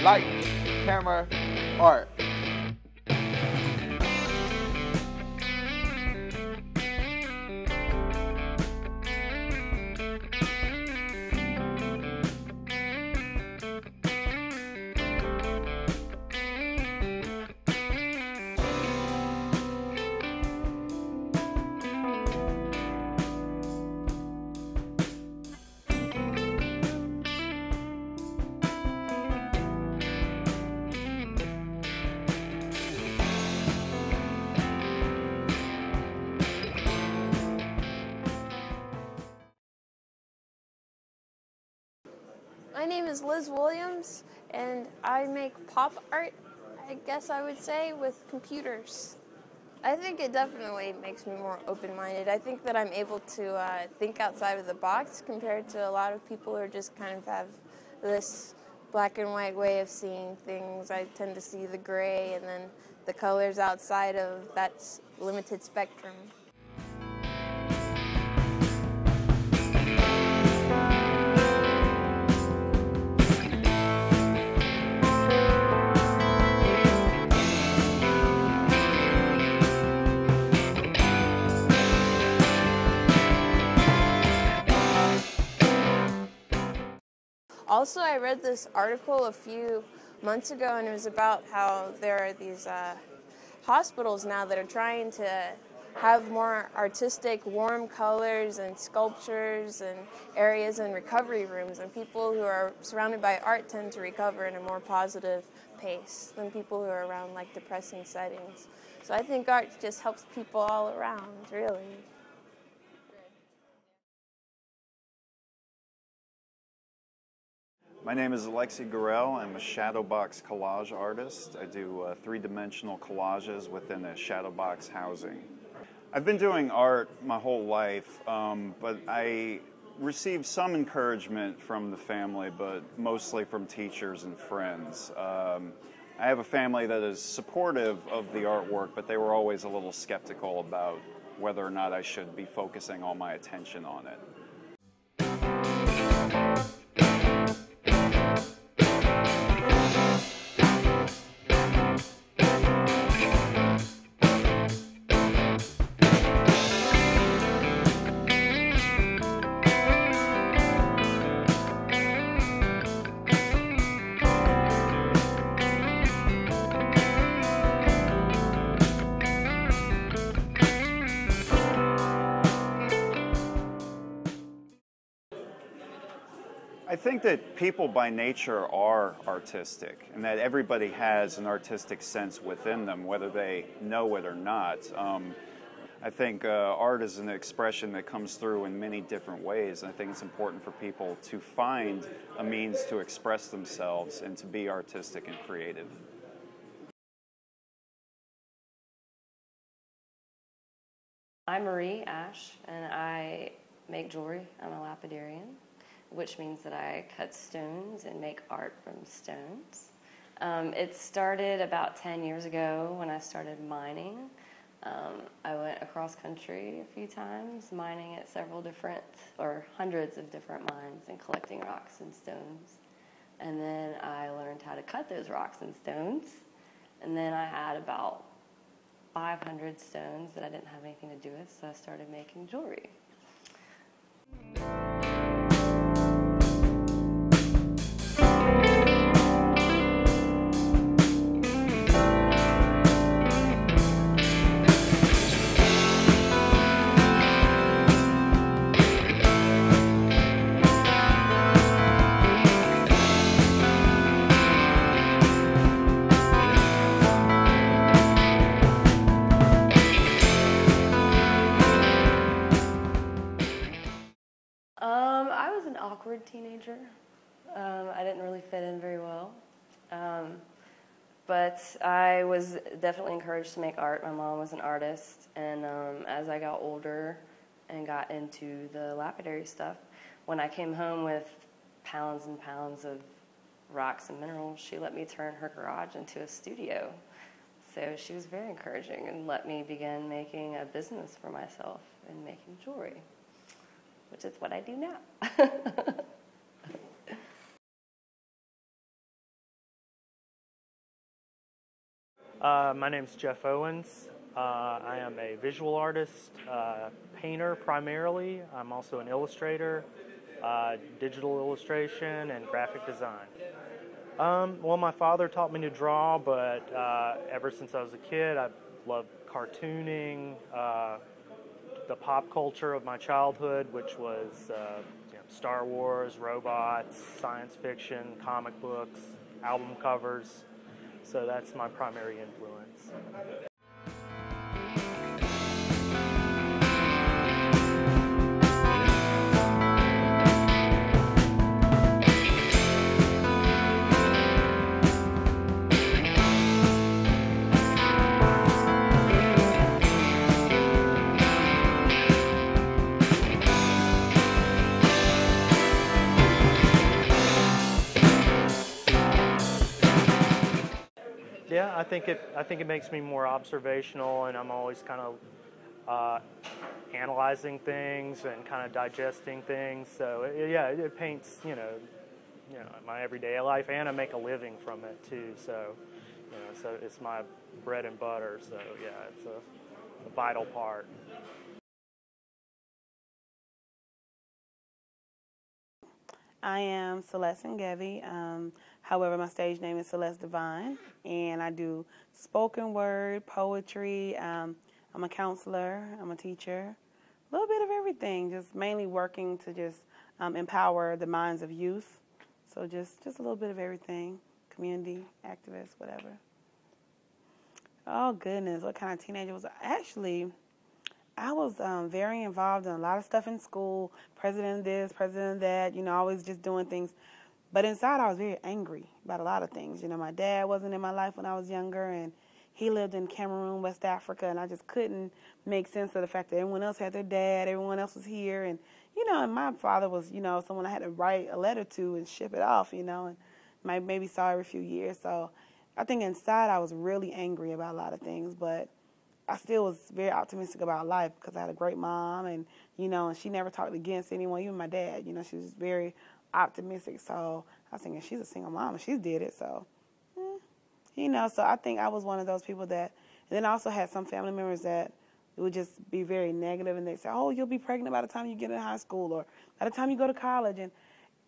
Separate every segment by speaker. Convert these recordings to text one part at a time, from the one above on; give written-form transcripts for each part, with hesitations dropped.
Speaker 1: Lights, camera, art.
Speaker 2: My name is Liz Williams, and I make pop art, I guess I would say, with computers. I think it definitely makes me more open-minded. I think that I'm able to think outside of the box compared to a lot of people who just kind of have this black and white way of seeing things. I tend to see the gray and then the colors outside of that limited spectrum. Also, I read this article a few months ago, and it was about how there are these hospitals now that are trying to have more artistic, warm colors and sculptures and areas and recovery rooms, and people who are surrounded by art tend to recover in a more positive pace than people who are around like depressing settings. So I think art just helps people all around, really.
Speaker 3: My name is Alexei Gorrell. I'm a shadow box collage artist. I do three-dimensional collages within a shadow box housing. I've been doing art my whole life, but I received some encouragement from the family, but mostly from teachers and friends. I have a family that is supportive of the artwork, but they were always a little skeptical about whether or not I should be focusing all my attention on it. I think that people by nature are artistic, and that everybody has an artistic sense within them, whether they know it or not. I think art is an expression that comes through in many different ways, and I think it's important for people to find a means to express themselves and to be artistic and creative.
Speaker 4: I'm Marie Ash, and I make jewelry. I'm a lapidarian, which means that I cut stones and make art from stones. It started about 10 years ago when I started mining. I went across country a few times, mining at several different, or hundreds of different mines and collecting rocks and stones. And then I learned how to cut those rocks and stones. And then I had about 500 stones that I didn't have anything to do with, so I started making jewelry. I was an awkward teenager. I didn't really fit in very well. But I was definitely encouraged to make art. My mom was an artist, and as I got older and got into the lapidary stuff, when I came home with pounds and pounds of rocks and minerals, she let me turn her garage into a studio. So she was very encouraging and let me begin making a business for myself and making jewelry, which is what I do now.
Speaker 5: My name's Jeff Owens. I am a visual artist, painter primarily. I'm also an illustrator, digital illustration, and graphic design. Well, my father taught me to draw, but ever since I was a kid, I've loved cartooning, the pop culture of my childhood, which was Star Wars, robots, science fiction, comic books, album covers. So that's my primary influence. Yeah, I think it makes me more observational, and I'm always kind of analyzing things and kind of digesting things. So it paints my everyday life, and I make a living from it too. So so it's my bread and butter. So yeah, it's a vital part.
Speaker 6: I am Celeste Divine. However, my stage name is Celeste Divine, and I do spoken word, poetry. I'm a counselor. I'm a teacher. A little bit of everything, just mainly working to just empower the minds of youth. So just a little bit of everything, community, activist, whatever. Oh, goodness, what kind of teenager was I? Actually, I was very involved in a lot of stuff in school, president of this, president of that, always just doing things. But inside, I was very angry about a lot of things. My dad wasn't in my life when I was younger, and he lived in Cameroon, West Africa, and I just couldn't make sense of the fact that everyone else had their dad, everyone else was here, and, and my father was, someone I had to write a letter to and ship it off, and maybe saw every few years. So I think inside I was really angry about a lot of things, but I still was very optimistic about life because I had a great mom, and, and she never talked against anyone, even my dad. She was very optimistic. So I was thinking, she's a single mom, and she did it. So, so I think I was one of those people that, and then I also had some family members that would just be very negative, and they'd say, oh, you'll be pregnant by the time you get in high school or by the time you go to college. And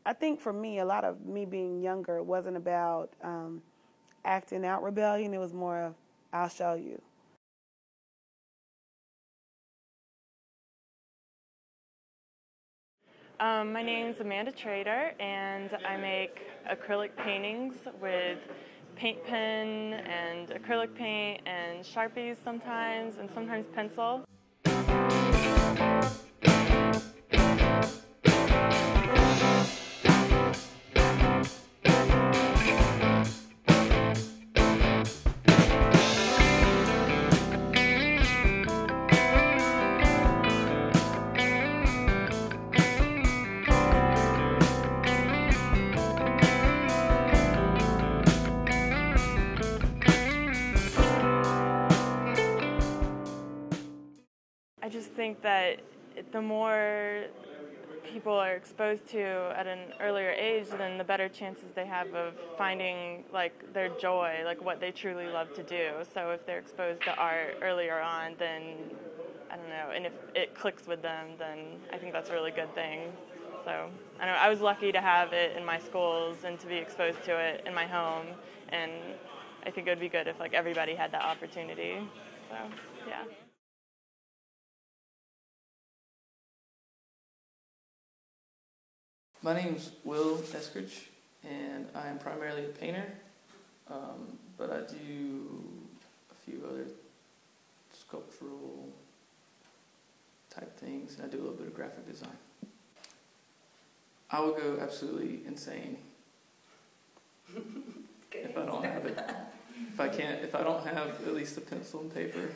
Speaker 6: I think for me, a lot of me being younger, it wasn't about acting out rebellion. It was more of, I'll show you.
Speaker 7: My name's Amanda Trader, and I make acrylic paintings with paint pen and acrylic paint and Sharpies sometimes, and sometimes pencil. I just think that the more people are exposed to at an earlier age, then the better chances they have of finding their joy, what they truly love to do. So if they're exposed to art earlier on, then I don't know, and if it clicks with them, then I think that's a really good thing. So I don't know, I was lucky to have it in my schools and to be exposed to it in my home, and I think it would be good if everybody had that opportunity. So yeah.
Speaker 8: My name's Will Eskridge, and I am primarily a painter, but I do a few other sculptural type things, and I do a little bit of graphic design. I would go absolutely insane if I don't have it. If I don't have at least a pencil and paper.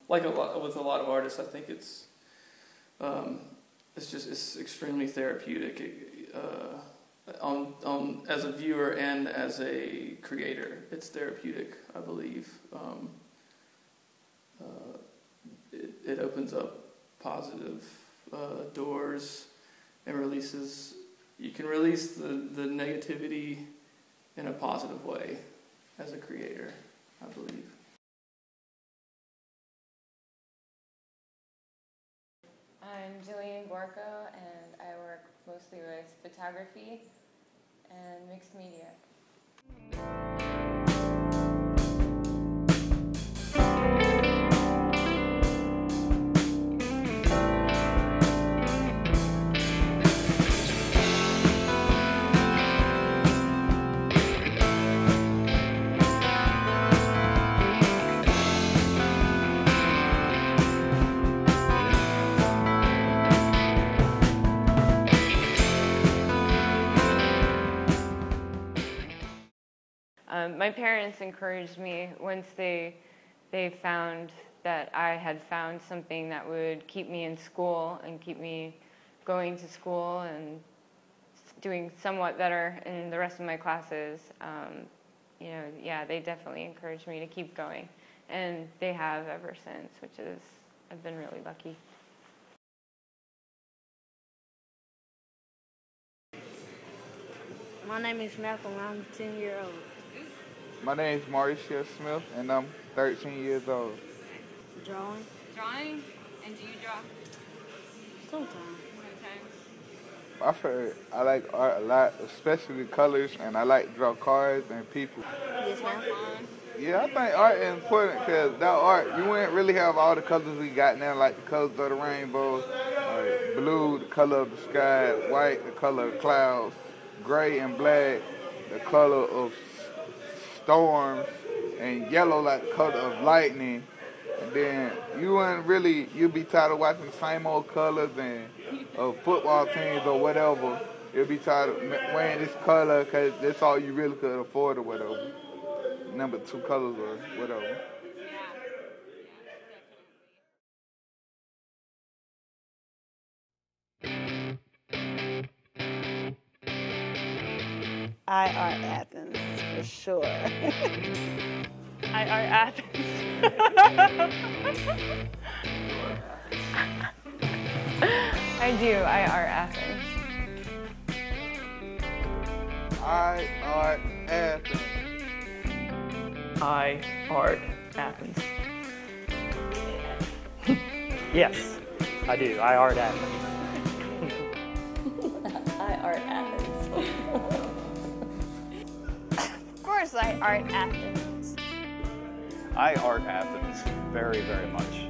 Speaker 8: with a lot of artists, I think it's extremely therapeutic as a viewer and as a creator. It's therapeutic, I believe. It opens up positive doors and releases. You can release the negativity in a positive way as a creator, I believe.
Speaker 9: I'm Julian Gorko, and I work mostly with photography and mixed media. My parents encouraged me once they found that I had found something that would keep me in school and keep me going to school and doing somewhat better in the rest of my classes. They definitely encouraged me to keep going, and they have ever since, I've been really lucky.
Speaker 10: My name is Malcolm. I'm 10 years old.
Speaker 1: My name is Mauricio Smith, and I'm 13 years old.
Speaker 10: Drawing.
Speaker 9: Drawing? And do you draw?
Speaker 10: Sometimes.
Speaker 1: I like art a lot, especially colors, and I like to draw cars and people.
Speaker 10: Yes, ma'am.
Speaker 1: Yeah, I think art is important because without art, you wouldn't really have all the colors we got now, like the colors of the rainbow, blue, the color of the sky, white, the color of clouds, gray and black, the color of storms, and yellow like the color of lightning. And then you'd be tired of watching the same old colors and football teams or whatever. You'll be tired of wearing this color because that's all you really could afford or whatever. Number 2 colors or whatever.
Speaker 6: I Art Athens, for sure.
Speaker 7: I Art Athens.
Speaker 9: I do. I Art Athens.
Speaker 1: I Art Athens.
Speaker 8: I Art Athens.
Speaker 5: Yes, I do. I Art Athens.
Speaker 4: I Art Athens.
Speaker 2: Of course, I Art Athens.
Speaker 3: I Art Athens very, very much.